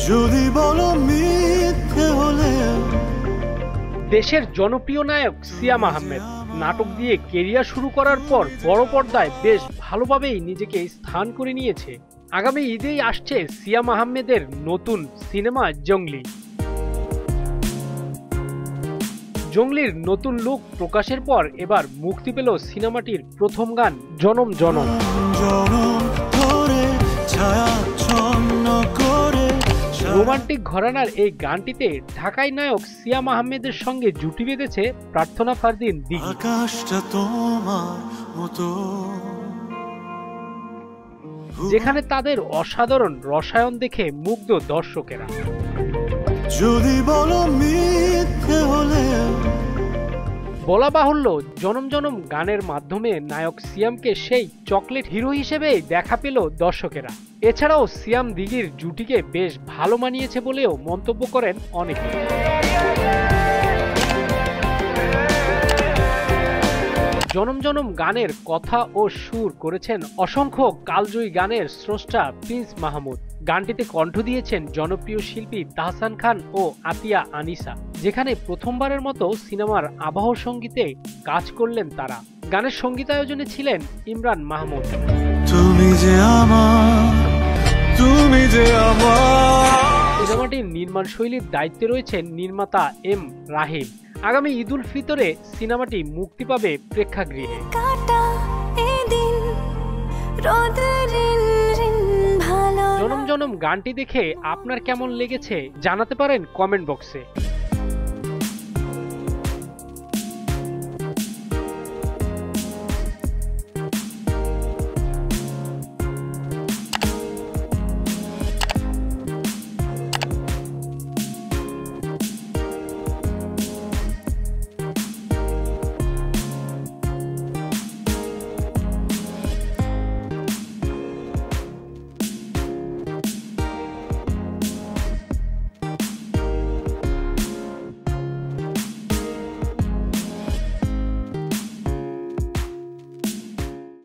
যদি বলো মিথ্যে হলে। দেশের জনপ্রিয় নায়ক সিয়াম আহমেদ নাটক দিয়ে কেরিয়ার শুরু করার পর বড় পর্দায় বেশ ভালোভাবেই নিজেকে স্থান করে নিয়েছে। আগামী ঈদেই আসছে সিয়াম আহমেদের নতুন সিনেমা জঙ্গলি। জঙ্গলির নতুন লুক প্রকাশের পর এবার মুক্তি পেল সিনেমাটির প্রথম গান জনম জনম। রোমান্টিক ঘরানার এই গানটিতে ঢাকাই নায়ক সিয়াম আহমেদের সঙ্গে জুটি বেঁধেছে প্রার্থনা ফারদিন দিঘি। যেখানে তাদের অসাধারণ রসায়ন দেখে মুগ্ধ দর্শকেরা। যদি বলো মিথ্যে হলে। বলা বাহুল্য, জনম জনম গানের মাধ্যমে নায়ক সিয়ামকে সেই চকলেট হিরো হিসেবেই দেখা পেল দর্শকেরা। এছাড়াও সিয়াম দিঘির জুটিকে বেশ ভালো মানিয়েছে বলেও মন্তব্য করেন অনেকে। জনম জনম গানের কথা ও সুর করেছেন অসংখ্য কালজয়ী গানের স্রষ্টা প্রিন্স মাহমুদ। গানটিতে কণ্ঠ দিয়েছেন জনপ্রিয় শিল্পী তাহসান খান ও আতিয়া আনিসা, যেখানে প্রথমবারের মতো সিনেমার আবহ সঙ্গীতে কাজ করলেন তারা। গানের সঙ্গীতায়োজনে ছিলেন ইমরান মাহমুদ। সিনেমাটির নির্মাণ শৈলীর দায়িত্বে রয়েছেন নির্মাতা এম রাহিম। আগামী ঈদ উল ফিতরে সিনেমাটি মুক্তি পাবে প্রেক্ষাগৃহে। জনম জনম গানটি দেখে আপনার কেমন লেগেছে জানাতে পারেন কমেন্ট বক্সে।